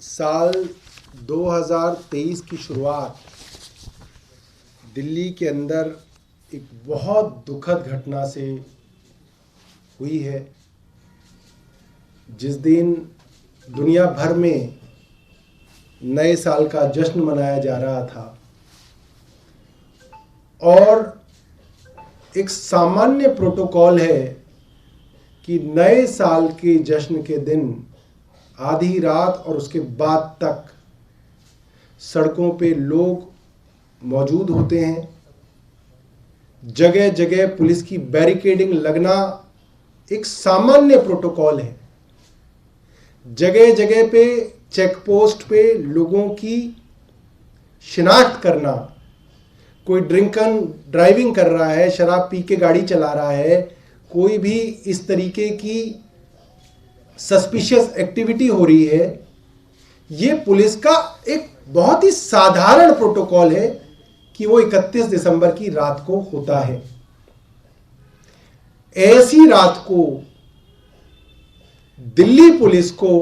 साल 2023 की शुरुआत दिल्ली के अंदर एक बहुत दुखद घटना से हुई है। जिस दिन दुनिया भर में नए साल का जश्न मनाया जा रहा था और एक सामान्य प्रोटोकॉल है कि नए साल के जश्न के दिन आधी रात और उसके बाद तक सड़कों पे लोग मौजूद होते हैं। जगह जगह पुलिस की बैरिकेडिंग लगना एक सामान्य प्रोटोकॉल है। जगह जगह पे चेक पोस्ट पे लोगों की शिनाख्त करना, कोई ड्रिंक एंड ड्राइविंग कर रहा है, शराब पी के गाड़ी चला रहा है, कोई भी इस तरीके की सस्पिशियस एक्टिविटी हो रही है, ये पुलिस का एक बहुत ही साधारण प्रोटोकॉल है कि वो 31 दिसंबर की रात को होता है। ऐसी रात को दिल्ली पुलिस को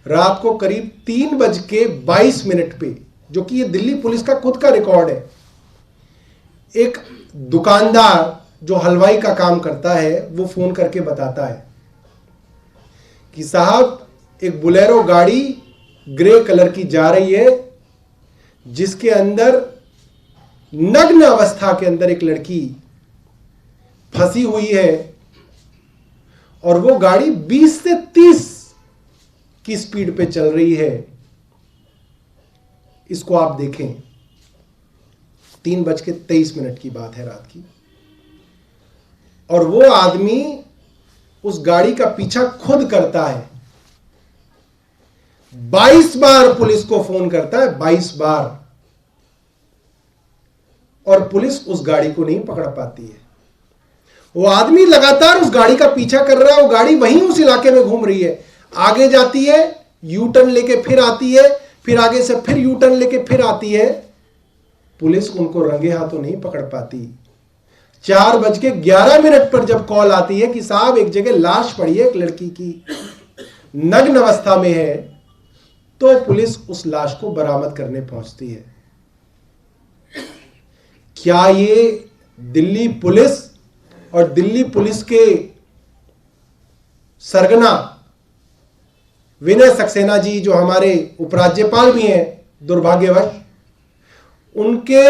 रात को करीब 3:22 पे, जो कि ये दिल्ली पुलिस का खुद का रिकॉर्ड है, एक दुकानदार जो हलवाई का काम करता है वो फोन करके बताता है कि साहब एक बोलेरो गाड़ी ग्रे कलर की जा रही है जिसके अंदर नग्न अवस्था के अंदर एक लड़की फंसी हुई है और वो गाड़ी 20 से 30 की स्पीड पे चल रही है। इसको आप देखें, 3:23 की बात है रात की, और वो आदमी उस गाड़ी का पीछा खुद करता है। 22 बार पुलिस को फोन करता है, 22 बार, और पुलिस उस गाड़ी को नहीं पकड़ पाती है। वो आदमी लगातार उस गाड़ी का पीछा कर रहा है, वो गाड़ी वहीं उस इलाके में घूम रही है, आगे जाती है, यू टर्न लेके फिर आती है, फिर आगे से फिर यू टर्न लेके फिर आती है। पुलिस उनको रंगे हाथों नहीं पकड़ पाती। 4:11 पर जब कॉल आती है कि साहब एक जगह लाश पड़ी है, एक लड़की की नग्न अवस्था में है, तो पुलिस उस लाश को बरामद करने पहुंचती है। क्या ये दिल्ली पुलिस और दिल्ली पुलिस के सरगना विनय सक्सेना जी, जो हमारे उपराज्यपाल भी हैं दुर्भाग्यवश, उनके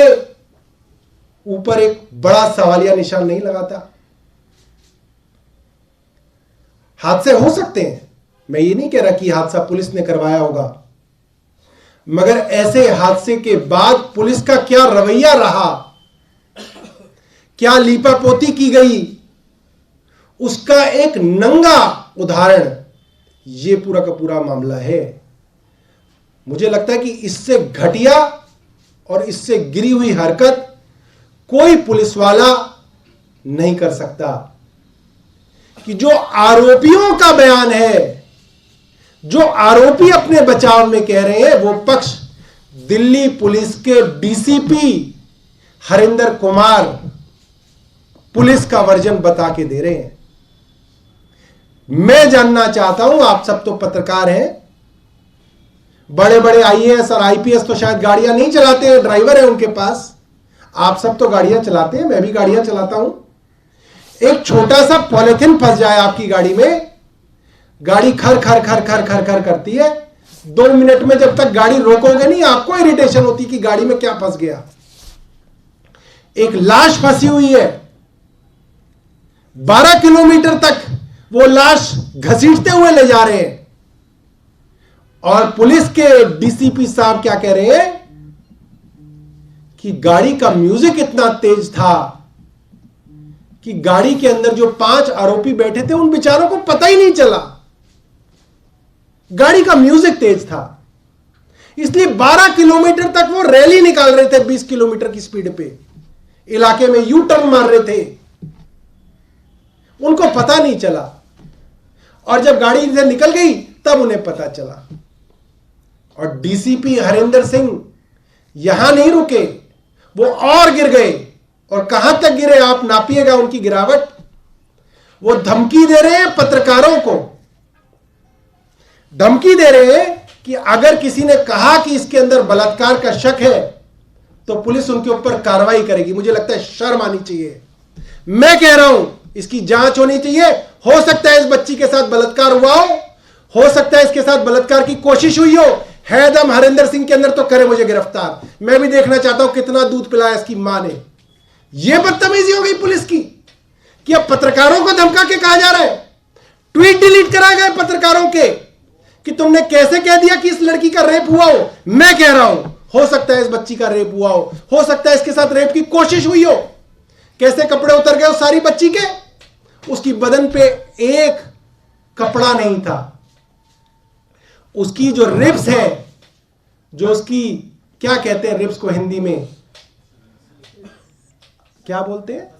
ऊपर एक बड़ा सवालिया निशान नहीं लगाता? हादसे हो सकते हैं, मैं ये नहीं कह रहा कि हादसा पुलिस ने करवाया होगा, मगर ऐसे हादसे के बाद पुलिस का क्या रवैया रहा, क्या लीपापोती की गई, उसका एक नंगा उदाहरण ये पूरा का पूरा मामला है। मुझे लगता है कि इससे घटिया और इससे गिरी हुई हरकत कोई पुलिस वाला नहीं कर सकता। कि जो आरोपियों का बयान है, जो आरोपी अपने बचाव में कह रहे हैं, वो पक्ष दिल्ली पुलिस के डीसीपी हरिंदर कुमार पुलिस का वर्जन बता के दे रहे हैं। मैं जानना चाहता हूं, आप सब तो पत्रकार हैं, बड़े बड़े आईएएस और आईपीएस तो शायद गाड़ियां नहीं चलाते हैं, ड्राइवर है उनके पास। आप सब तो गाड़ियां चलाते हैं, मैं भी गाड़ियां चलाता हूं। एक छोटा सा पॉलिथीन फंस जाए आपकी गाड़ी में, गाड़ी खर खर खर खर खर खर करती है। 2 मिनट में जब तक गाड़ी रोकोगे नहीं, आपको इरिटेशन होती कि गाड़ी में क्या फंस गया। एक लाश फंसी हुई है, 12 किलोमीटर तक वो लाश घसीटते हुए ले जा रहे हैं, और पुलिस के डीसीपी साहब क्या कह रहे हैं कि गाड़ी का म्यूजिक इतना तेज था कि गाड़ी के अंदर जो 5 आरोपी बैठे थे उन बेचारों को पता ही नहीं चला। गाड़ी का म्यूजिक तेज था, इसलिए 12 किलोमीटर तक वो रैली निकाल रहे थे 20 किलोमीटर की स्पीड पे, इलाके में यू टर्न मार रहे थे, उनको पता नहीं चला, और जब गाड़ी से निकल गई तब उन्हें पता चला। और डीसीपी हरिंदर सिंह यहां नहीं रुके, वो और गिर गए, और कहां तक गिरे आप नापिएगा उनकी गिरावट। वो धमकी दे रहे हैं पत्रकारों को, धमकी दे रहे हैं कि अगर किसी ने कहा कि इसके अंदर बलात्कार का शक है तो पुलिस उनके ऊपर कार्रवाई करेगी। मुझे लगता है शर्म आनी चाहिए। मैं कह रहा हूं इसकी जांच होनी चाहिए। हो सकता है इस बच्ची के साथ बलात्कार हुआ हो सकता है इसके साथ बलात्कार की कोशिश हुई हो। है दम हरिंदर सिंह के अंदर तो करे मुझे गिरफ्तार। मैं भी देखना चाहता हूं कितना दूध पिलाया इसकी मां ने। यह बदतमीजी हो गई पुलिस की कि अब पत्रकारों को धमका के कहा जा रहा है, ट्वीट डिलीट कराए गए पत्रकारों के कि तुमने कैसे कह दिया कि इस लड़की का रेप हुआ हो। मैं कह रहा हूं हो सकता है इस बच्ची का रेप हुआ हो सकता है इसके साथ रेप की कोशिश हुई हो। कैसे कपड़े उतर गए उस सारी बच्ची के, उसकी बदन पे एक कपड़ा नहीं था। उसकी जो रिब्स है, जो उसकी क्या कहते हैं रिब्स को हिंदी में क्या बोलते हैं,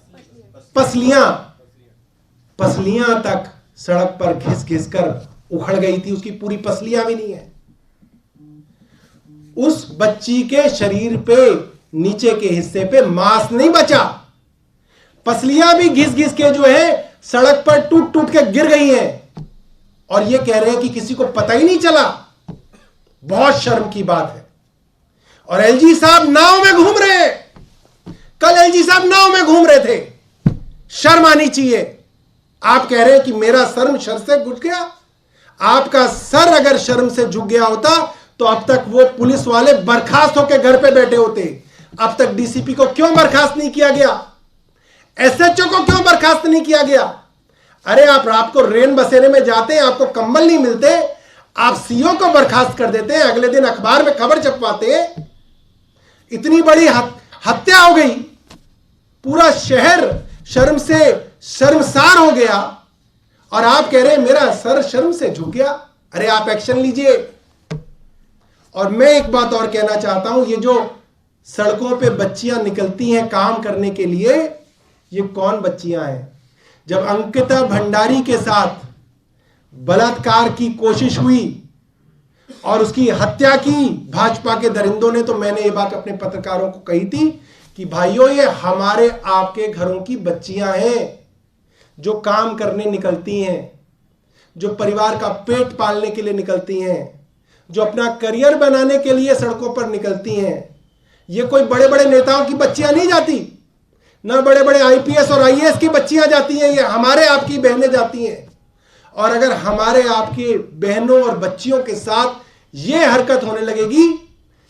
पसलियां तक सड़क पर घिस घिस कर उखड़ गई थी। उसकी पूरी पसलियां भी नहीं है। उस बच्ची के शरीर पे नीचे के हिस्से पे मांस नहीं बचा। पसलियां भी घिस घिस के जो है सड़क पर टूट टूट के गिर गई हैं और ये कह रहे हैं कि किसी को पता ही नहीं चला। बहुत शर्म की बात है। और एलजी साहब नाव में घूम रहे हैं। कल एलजी साहब नाव में घूम रहे थे। शर्म आनी चाहिए। आप कह रहे हैं कि मेरा सर से झुक गया। आपका सर अगर शर्म से झुक गया होता तो अब तक वो पुलिस वाले बर्खास्त होकर घर पे बैठे होते। अब तक डीसीपी को क्यों बर्खास्त नहीं किया गया, एसएचओ को क्यों बर्खास्त नहीं किया गया? अरे आप रात को रेन बसेरे में जाते हैं, आपको कंबल नहीं मिलते, आप सीओ को बर्खास्त कर देते हैं, अगले दिन अखबार में खबर छपवाते हैं। इतनी बड़ी हत्या हो गई, पूरा शहर शर्म से शर्मसार हो गया और आप कह रहे हैं मेरा सर शर्म से झुक गया। अरे आप एक्शन लीजिए। और मैं एक बात और कहना चाहता हूं, ये जो सड़कों पे बच्चियां निकलती हैं काम करने के लिए, ये कौन बच्चियां हैं? जब अंकिता भंडारी के साथ बलात्कार की कोशिश हुई और उसकी हत्या की भाजपा के दरिंदों ने, तो मैंने ये बात अपने पत्रकारों को कही थी कि भाइयों ये हमारे आपके घरों की बच्चियां हैं जो काम करने निकलती हैं, जो परिवार का पेट पालने के लिए निकलती हैं, जो अपना करियर बनाने के लिए सड़कों पर निकलती हैं। ये कोई बड़े बड़े नेताओं की बच्चियां नहीं जाती, ना बड़े बड़े आईपीएस और आईएएस की बच्चियां जाती हैं, ये हमारे आपकी बहनें जाती हैं। और अगर हमारे आपके बहनों और बच्चियों के साथ ये हरकत होने लगेगी,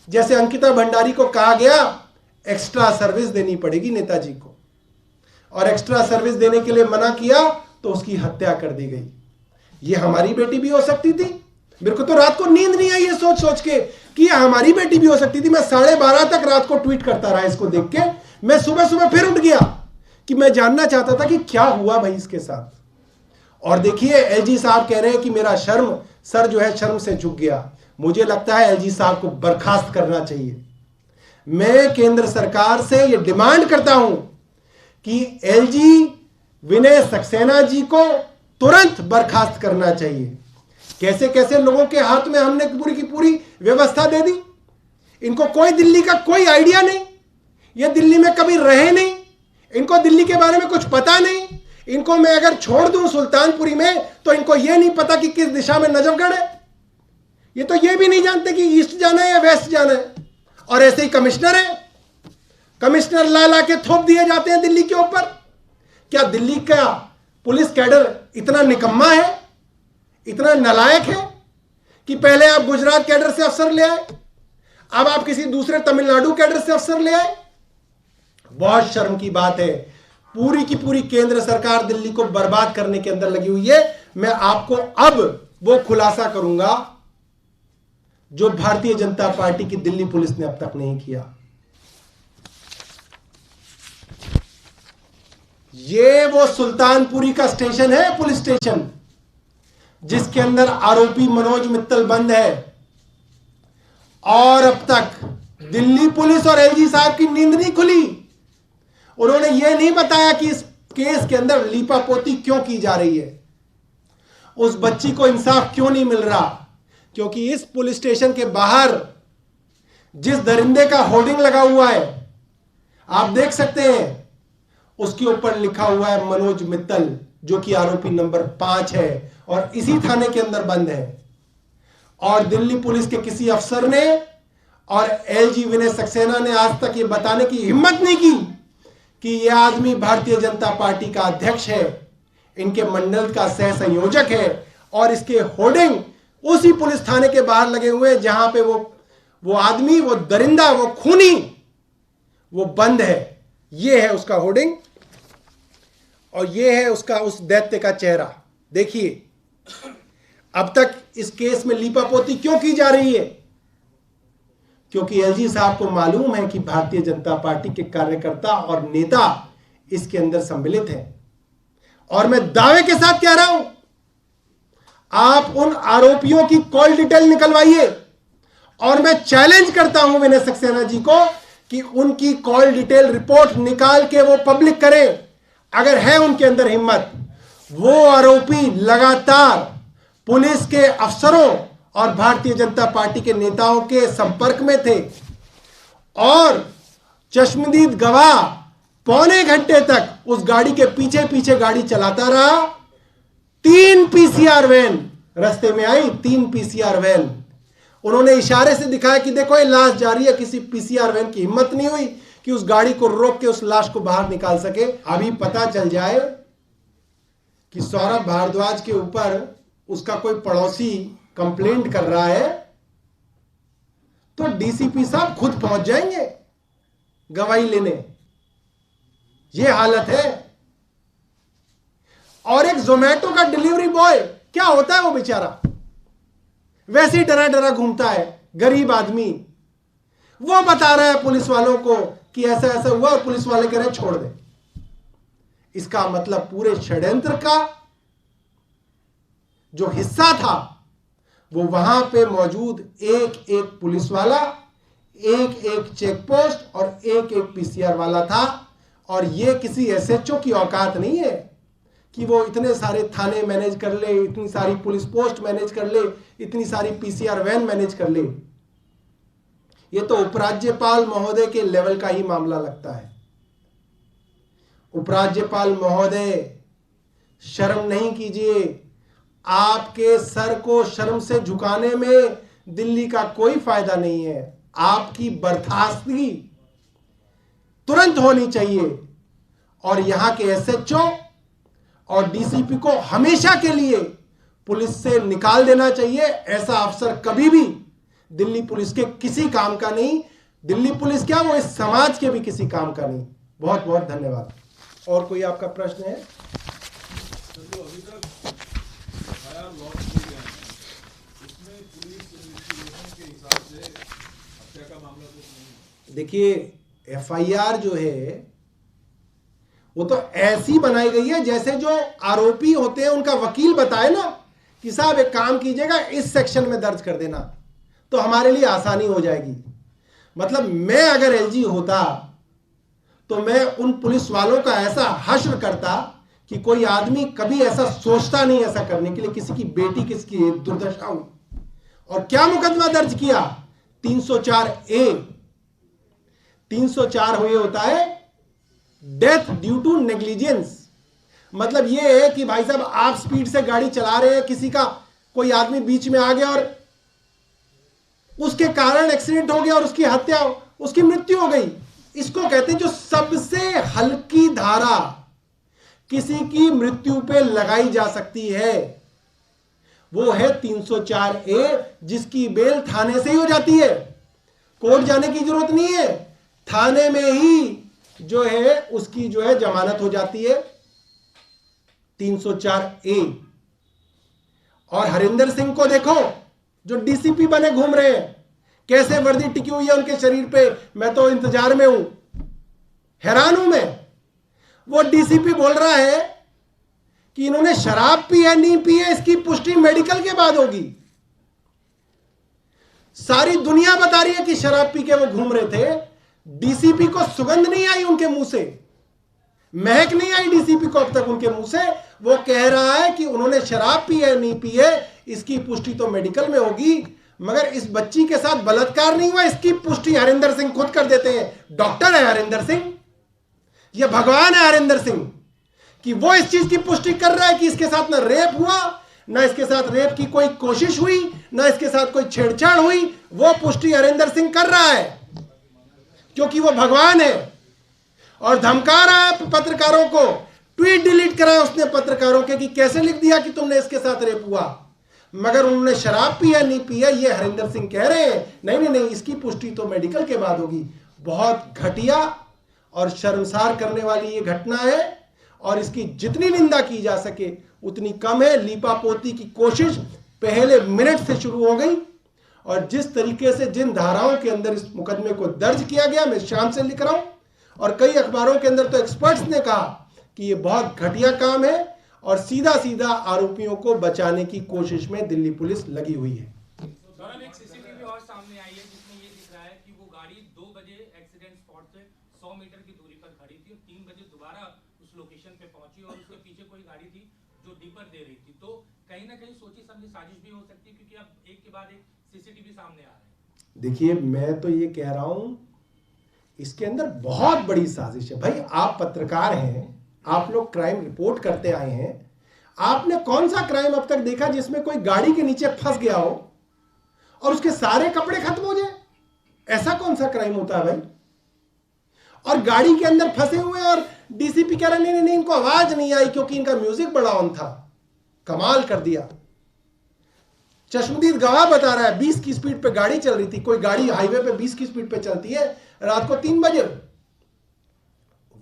जैसे अंकिता भंडारी को कहा गया एक्स्ट्रा सर्विस देनी पड़ेगी नेताजी को, और एक्स्ट्रा सर्विस देने के लिए मना किया तो उसकी हत्या कर दी गई। ये हमारी बेटी भी हो सकती थी। मेरे को तो रात को नींद नहीं आई ये सोच सोच के कि ये हमारी बेटी भी हो सकती थी। मैं 12:30 तक रात को ट्वीट करता रहा इसको देख के। मैं सुबह सुबह फिर उठ गया कि मैं जानना चाहता था कि क्या हुआ भाई इसके साथ। और देखिए एलजी साहब कह रहे हैं कि मेरा सर जो है शर्म से झुक गया। मुझे लगता है एलजी साहब को बर्खास्त करना चाहिए। मैं केंद्र सरकार से यह डिमांड करता हूं कि एलजी विनय सक्सेना जी को तुरंत बर्खास्त करना चाहिए। कैसे कैसे लोगों के हाथ में हमने पूरी की पूरी व्यवस्था दे दी। इनको कोई दिल्ली का कोई आइडिया नहीं, ये दिल्ली में कभी रहे नहीं, इनको दिल्ली के बारे में कुछ पता नहीं। इनको मैं अगर छोड़ दूं सुल्तानपुरी में तो इनको यह नहीं पता कि किस दिशा में नजफगढ़ है। ये तो ये भी नहीं जानते कि ईस्ट जाना है या वेस्ट जाना है। और ऐसे ही कमिश्नर है, कमिश्नर ला के थोप दिए जाते हैं दिल्ली के ऊपर। क्या दिल्ली का पुलिस कैडर इतना निकम्मा है, इतना नालायक है कि पहले आप गुजरात कैडर से अफसर ले आए, अब आप किसी दूसरे तमिलनाडु कैडर से अफसर ले आए? बहुत शर्म की बात है। पूरी की पूरी केंद्र सरकार दिल्ली को बर्बाद करने के अंदर लगी हुई है। मैं आपको अब वो खुलासा करूंगा जो भारतीय जनता पार्टी की दिल्ली पुलिस ने अब तक नहीं किया। ये वो सुल्तानपुरी का स्टेशन है, पुलिस स्टेशन, जिसके अंदर आरोपी मनोज मित्तल बंद है। और अब तक दिल्ली पुलिस और एलजी साहब की नींद नहीं खुली। उन्होंने यह नहीं बताया कि इस केस के अंदर लीपापोती क्यों की जा रही है, उस बच्ची को इंसाफ क्यों नहीं मिल रहा। क्योंकि इस पुलिस स्टेशन के बाहर जिस दरिंदे का होर्डिंग लगा हुआ है, आप देख सकते हैं, उसके ऊपर लिखा हुआ है मनोज मित्तल, जो कि आरोपी नंबर 5 है और इसी थाने के अंदर बंद है। और दिल्ली पुलिस के किसी अफसर ने और एलजी विनय सक्सेना ने आज तक ये बताने की हिम्मत नहीं की कि यह आदमी भारतीय जनता पार्टी का अध्यक्ष है, इनके मंडल का सह संयोजक है और इसके होर्डिंग उसी पुलिस थाने के बाहर लगे हुए हैं जहां पे वो आदमी, वो दरिंदा, वो खूनी, वो बंद है। ये है उसका होर्डिंग और ये है उसका उस दैत्य का चेहरा। देखिए, अब तक इस केस में लीपापोती क्यों की जा रही है? क्योंकि एलजी साहब को मालूम है कि भारतीय जनता पार्टी के कार्यकर्ता और नेता इसके अंदर सम्मिलित हैं। और मैं दावे के साथ कह रहा हूं, आप उन आरोपियों की कॉल डिटेल निकलवाइए और मैं चैलेंज करता हूं विनय सक्सेना जी को कि उनकी कॉल डिटेल रिपोर्ट निकाल के वो पब्लिक करें। अगर है उनके अंदर हिम्मत, वो आरोपी लगातार पुलिस के अफसरों और भारतीय जनता पार्टी के नेताओं के संपर्क में थे और चश्मदीद गवाह पौने घंटे तक उस गाड़ी के पीछे पीछे गाड़ी चलाता रहा। 3 पीसीआर वैन रास्ते में आई, 3 पीसीआर वैन। उन्होंने इशारे से दिखाया कि देखो ये लाश जा रही है। किसी पीसीआर वैन की हिम्मत नहीं हुई कि उस गाड़ी को रोक के उस लाश को बाहर निकाल सके। अभी पता चल जाए कि सौरभ भारद्वाज के ऊपर उसका कोई पड़ोसी कंप्लेंट कर रहा है तो डीसीपी साहब खुद पहुंच जाएंगे गवाही लेने। यह हालत है। और एक जोमेटो का डिलीवरी बॉय, क्या होता है वो बेचारा, वैसे ही डरा डरा घूमता है, गरीब आदमी। वो बता रहा है पुलिस वालों को कि ऐसा ऐसा हुआ और पुलिस वाले कह रहे हैं छोड़ दे। इसका मतलब पूरे षड्यंत्र का जो हिस्सा था वो वहां पे मौजूद एक एक पुलिस वाला, एक एक चेक पोस्ट और एक एक पीसीआर वाला था। और ये किसी एसएचओ की औकात नहीं है कि वो इतने सारे थाने मैनेज कर ले, इतनी सारी पुलिस पोस्ट मैनेज कर ले, इतनी सारी पीसीआर वैन मैनेज कर ले। ये तो उपराज्यपाल महोदय के लेवल का ही मामला लगता है। उपराज्यपाल महोदय, शर्म नहीं कीजिए। आपके सर को शर्म से झुकाने में दिल्ली का कोई फायदा नहीं है। आपकी बर्खास्तगी तुरंत होनी चाहिए और यहां के एसएचओ और डीसीपी को हमेशा के लिए पुलिस से निकाल देना चाहिए। ऐसा अफसर कभी भी दिल्ली पुलिस के किसी काम का नहीं। दिल्ली पुलिस क्या, वो इस समाज के भी किसी काम का नहीं। बहुत बहुत धन्यवाद। और कोई आपका प्रश्न है? देखिए, एफआईआर जो है वो तो ऐसी बनाई गई है जैसे जो आरोपी होते हैं उनका वकील बताए ना कि साहब एक काम कीजिएगा, इस सेक्शन में दर्ज कर देना, तो हमारे लिए आसानी हो जाएगी। मतलब मैं अगर एलजी होता तो मैं उन पुलिस वालों का ऐसा हश्र करता कि कोई आदमी कभी ऐसा सोचता नहीं ऐसा करने के लिए। किसी की बेटी, किसकी दुर्दशा हुई और क्या मुकदमा दर्ज किया? 304A। 304 हुए होता है डेथ ड्यू टू नेग्लिजेंस। मतलब यह है कि भाई साहब आप स्पीड से गाड़ी चला रहे हैं, किसी का कोई आदमी बीच में आ गया और उसके कारण एक्सीडेंट हो गया और उसकी हत्या, उसकी मृत्यु हो गई। इसको कहते हैं जो सबसे हल्की धारा किसी की मृत्यु पे लगाई जा सकती है वो है 304A, जिसकी बेल थाने से ही हो जाती है। कोर्ट जाने की जरूरत नहीं है, थाने में ही जो है उसकी जो है जमानत हो जाती है। 304A। और हरिंदर सिंह को देखो जो डीसीपी बने घूम रहे हैं, कैसे वर्दी टिकी हुई है उनके शरीर पे। मैं तो इंतजार में हूं, हैरान हूं मैं। वो डीसीपी बोल रहा है कि इन्होंने शराब पी है नहीं पी है इसकी पुष्टि मेडिकल के बाद होगी। सारी दुनिया बता रही है कि शराब पी के वो घूम रहे थे। डीसीपी को सुगंध नहीं आई उनके मुंह से, महक नहीं आई डीसीपी को अब तक उनके मुंह से। वो कह रहा है कि उन्होंने शराब पी है नहीं पी है इसकी पुष्टि तो मेडिकल में होगी, मगर इस बच्ची के साथ बलात्कार नहीं हुआ इसकी पुष्टि हरिंदर सिंह खुद कर देते हैं। डॉक्टर है हरिंदर सिंह, यह भगवान है हरिंदर सिंह, कि वो इस चीज की पुष्टि कर रहा है कि इसके साथ ना रेप हुआ ना इसके साथ रेप की कोई कोशिश हुई, ना इसके साथ कोई छेड़छाड़ हुई, वो पुष्टि हरिंदर सिंह कर रहा है क्योंकि वो भगवान है और धमका रहा है पत्रकारों को। ट्वीट डिलीट कराया उसने पत्रकारों के कि कैसे लिख दिया कि तुमने इसके साथ रेप हुआ, मगर उन्होंने शराब पिया नहीं पिया ये हरिंदर सिंह कह रहे हैं। नहीं नहीं नहीं, इसकी पुष्टि तो मेडिकल के बाद होगी। बहुत घटिया और शर्मसार करने वाली ये घटना है और इसकी जितनी निंदा की जा सके उतनी कम है। लीपापोती की कोशिश पहले मिनट से शुरू हो गई और जिस तरीके से जिन धाराओं के अंदर इस मुकदमे को दर्ज किया गया, मैं शाम से लिख रहा हूं और कई अखबारों के अंदर तो एक्सपर्ट्स ने कहा कि ये बहुत घटिया काम है और सीधा सीधा आरोपियों को बचाने की कोशिश में दिल्ली पुलिस लगी हुई है। एक सीसीटीवी और सामने आई है जिसमें ये दिख रहा है कि वो गाड़ी 2 बजे एक्सीडेंट स्पॉट से 100 मीटर की दूरी पर खड़ी थी और 3 बजे दोबारा उस लोकेशन पे पहुंची और उसके पीछे कोई गाड़ी थी जो डीपर दे रही थी। तो कहीं ना कहीं सोची समझी साजिश भी हो सकती है क्योंकि अब एक के बाद एक सीसीटीवी सामने आ रहे हैं। देखिए, मैं तो ये कह रहा हूं इसके अंदर बहुत बड़ी साजिश है। भाई, आप पत्रकार हैं, आप लोग क्राइम रिपोर्ट करते आए हैं, आपने कौन सा क्राइम अब तक देखा जिसमें कोई गाड़ी के नीचे फंस गया हो और उसके सारे कपड़े खत्म हो जाए? ऐसा कौन सा क्राइम होता है भाई? और गाड़ी के अंदर फंसे हुए और डीसीपी कह रहे नहीं, इनको आवाज नहीं आई क्योंकि इनका म्यूजिक बड़ा ऑन था। कमाल कर दिया। चश्मदीद गवाह बता रहा है 20 की स्पीड पे गाड़ी चल रही थी। कोई गाड़ी हाईवे पे 20 की स्पीड पे चलती है रात को 3 बजे?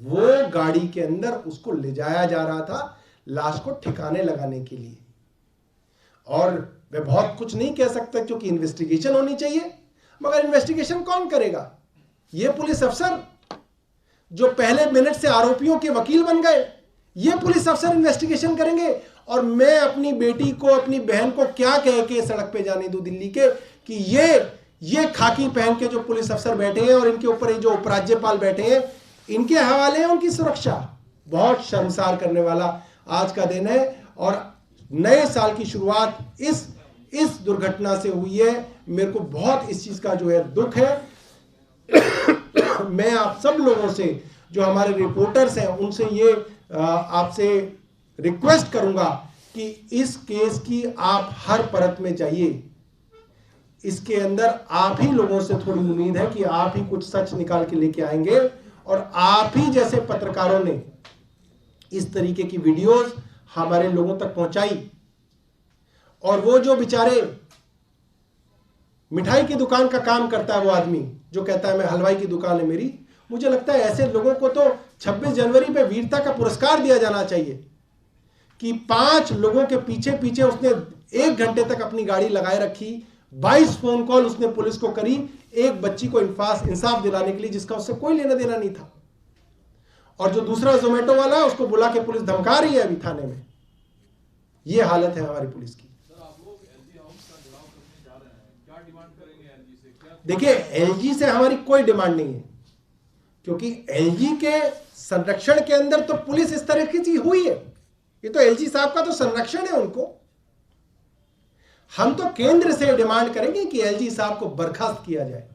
वो गाड़ी के अंदर उसको ले जाया जा रहा था लाश को ठिकाने लगाने के लिए। और मैं बहुत कुछ नहीं कह सकता क्योंकि इन्वेस्टिगेशन होनी चाहिए, मगर इन्वेस्टिगेशन कौन करेगा? ये पुलिस अफसर जो पहले मिनट से आरोपियों के वकील बन गए, ये पुलिस अफसर इन्वेस्टिगेशन करेंगे। और मैं अपनी बेटी को, अपनी बहन को क्या कह के सड़क पे जाने दूं दिल्ली के कि ये खाकी पहन के जो पुलिस अफसर बैठे हैं और इनके ऊपर ये जो उपराज्यपाल बैठे हैं, इनके हवाले है उनकी सुरक्षा। बहुत शर्मसार करने वाला आज का दिन है और नए साल की शुरुआत इस दुर्घटना से हुई है। मेरे को बहुत इस चीज का जो है दुख है। मैं आप सब लोगों से, जो हमारे रिपोर्टर्स हैं, उनसे ये आपसे रिक्वेस्ट करूंगा कि इस केस की आप हर परत में जाइए। इसके अंदर आप ही लोगों से थोड़ी उम्मीद है कि आप ही कुछ सच निकाल के लेके आएंगे और आप ही जैसे पत्रकारों ने इस तरीके की वीडियोस हमारे लोगों तक पहुंचाई। और वो जो बेचारे मिठाई की दुकान का काम करता है, वो आदमी जो कहता है मैं हलवाई की दुकान है मेरी, मुझे लगता है ऐसे लोगों को तो 26 जनवरी पे वीरता का पुरस्कार दिया जाना चाहिए कि 5 लोगों के पीछे पीछे उसने 1 घंटे तक अपनी गाड़ी लगाए रखी, 22 फोन कॉल उसने पुलिस को करी, एक बच्ची को इंसाफ दिलाने के लिए जिसका उससे कोई लेना देना नहीं था। और जो दूसरा जोमेटो वाला है उसको बुला के पुलिस धमका रही है अभी थाने में। ये हालत है हमारी पुलिस की। देखिए, एलजी से हमारी कोई डिमांड नहीं है क्योंकि एलजी के संरक्षण के अंदर तो पुलिस इस तरह की चीज हुई है। ये तो एलजी साहब का तो संरक्षण है उनको। हम तो केंद्र से डिमांड करेंगे कि एलजी साहब को बर्खास्त किया जाए।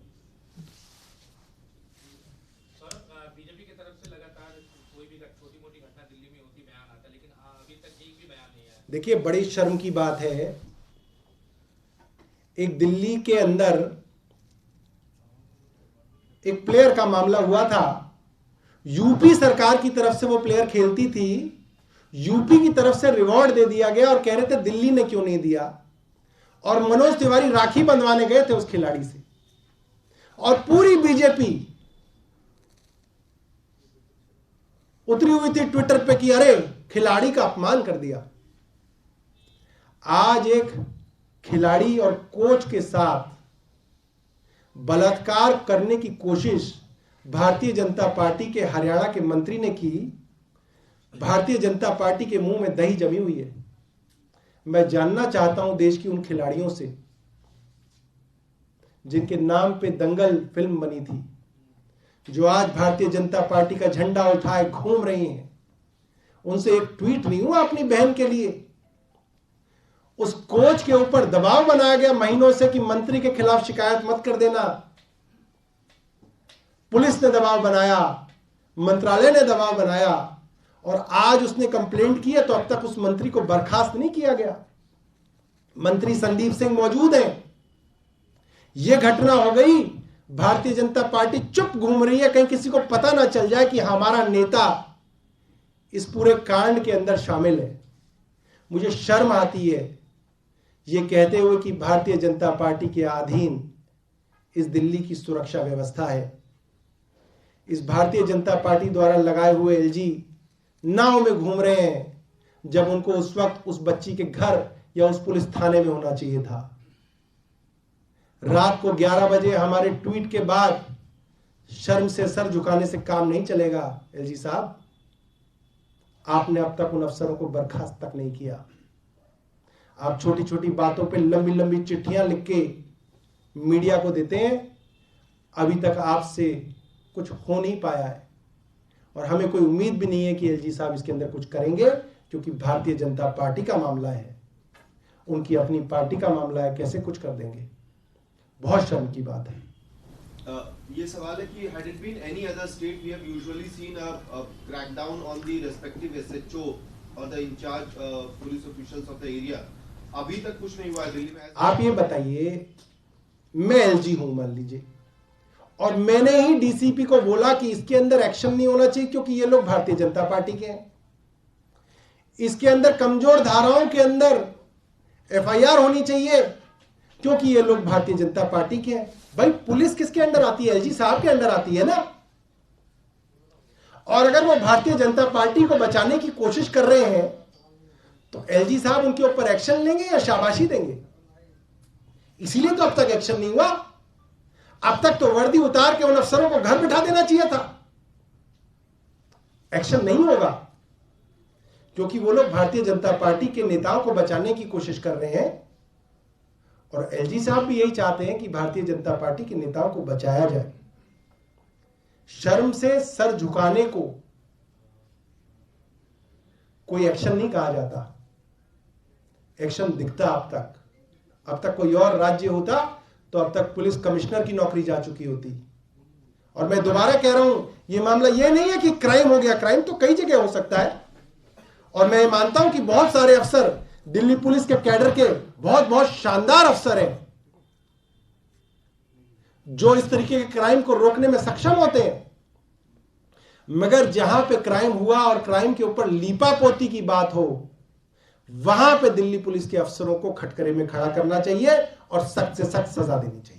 बीजेपी की तरफ से लगातार कोई भी छोटी मोटी घटना दिल्ली में होती बयान आता, लेकिन अभी तक एक भी बयान नहीं आया। देखिए, बड़ी शर्म की बात है, एक दिल्ली के अंदर एक प्लेयर का मामला हुआ था। यूपी सरकार की तरफ से वो प्लेयर खेलती थी, यूपी की तरफ से रिवॉर्ड दे दिया गया और कह रहे थे दिल्ली ने क्यों नहीं दिया। और मनोज तिवारी राखी बंधवाने गए थे उस खिलाड़ी से और पूरी बीजेपी उतरी हुई थी ट्विटर पे कि अरे खिलाड़ी का अपमान कर दिया। आज एक खिलाड़ी और कोच के साथ बलात्कार करने की कोशिश भारतीय जनता पार्टी के हरियाणा के मंत्री ने की। भारतीय जनता पार्टी के मुंह में दही जमी हुई है। मैं जानना चाहता हूं देश की उन खिलाड़ियों से जिनके नाम पे दंगल फिल्म बनी थी, जो आज भारतीय जनता पार्टी का झंडा उठाए घूम रही हैं, उनसे एक ट्वीट नहीं हुआ अपनी बहन के लिए। उस कोच के ऊपर दबाव बनाया गया महीनों से कि मंत्री के खिलाफ शिकायत मत कर देना। पुलिस ने दबाव बनाया, मंत्रालय ने दबाव बनाया और आज उसने कंप्लेंट की है तो अब तक उस मंत्री को बर्खास्त नहीं किया गया। मंत्री संदीप सिंह मौजूद हैं। यह घटना हो गई, भारतीय जनता पार्टी चुप घूम रही है, कहीं किसी को पता ना चल जाए कि हमारा नेता इस पूरे कांड के अंदर शामिल है। मुझे शर्म आती है यह कहते हुए कि भारतीय जनता पार्टी के अधीन इस दिल्ली की सुरक्षा व्यवस्था है। इस भारतीय जनता पार्टी द्वारा लगाए हुए एलजी नाव में घूम रहे हैं, जब उनको उस वक्त उस बच्ची के घर या उस पुलिस थाने में होना चाहिए था। रात को 11 बजे हमारे ट्वीट के बाद शर्म से सर झुकाने से काम नहीं चलेगा। एलजी साहब, आपने अब तक उन अफसरों को बर्खास्त तक नहीं किया। आप छोटी छोटी बातों पे लंबी लंबी चिट्ठियां लिख के मीडिया को देते हैं, अभी तक आपसे कुछ हो नहीं पाया है और हमें कोई उम्मीद भी नहीं है कि एलजी साहब इसके अंदर कुछ करेंगे, क्योंकि भारतीय जनता पार्टी का मामला है, उनकी अपनी पार्टी का मामला है, कैसे कुछ कर देंगे। बहुत शर्म की बात है। ये सवाल है कि had it been any other state, we have usually seen a crackdown on the respective SHO or the in charge police officials of the area. अभी तक कुछ नहीं हुआ है दिल्ली में। आप ये बताइए, मैं एलजी हूं मान लीजिए, और मैंने ही डीसीपी को बोला कि इसके अंदर एक्शन नहीं होना चाहिए क्योंकि ये लोग भारतीय जनता पार्टी के हैं, इसके अंदर कमजोर धाराओं के अंदर एफआईआर होनी चाहिए क्योंकि ये लोग भारतीय जनता पार्टी के हैं। भाई पुलिस किसके अंदर आती है? एलजी साहब के अंदर आती है ना। और अगर वो भारतीय जनता पार्टी को बचाने की कोशिश कर रहे हैं तो एलजी साहब उनके ऊपर एक्शन लेंगे या शाबाशी देंगे? इसीलिए तो अब तक एक्शन नहीं हुआ। अब तक तो वर्दी उतार के उन अफसरों को घर बिठा देना चाहिए था। एक्शन नहीं होगा क्योंकि वो लोग भारतीय जनता पार्टी के नेताओं को बचाने की कोशिश कर रहे हैं और एलजी साहब भी यही चाहते हैं कि भारतीय जनता पार्टी के नेताओं को बचाया जाए। शर्म से सर झुकाने को कोई एक्शन नहीं कहा जाता। एक्शन दिखता अब तक कोई और राज्य होता तो अब तक पुलिस कमिश्नर की नौकरी जा चुकी होती। और मैं दोबारा कह रहा हूं, यह मामला यह नहीं है कि क्राइम हो गया, क्राइम तो कई जगह हो सकता है। और मैं मानता हूं कि बहुत सारे अफसर दिल्ली पुलिस के कैडर के बहुत शानदार अफसर हैं जो इस तरीके के क्राइम को रोकने में सक्षम होते हैं, मगर जहां पे क्राइम हुआ और क्राइम के ऊपर लीपापोती की बात हो, वहां पे दिल्ली पुलिस के अफसरों को खटकरे में खड़ा करना चाहिए और सख्त से सख्त सजा देनी चाहिए।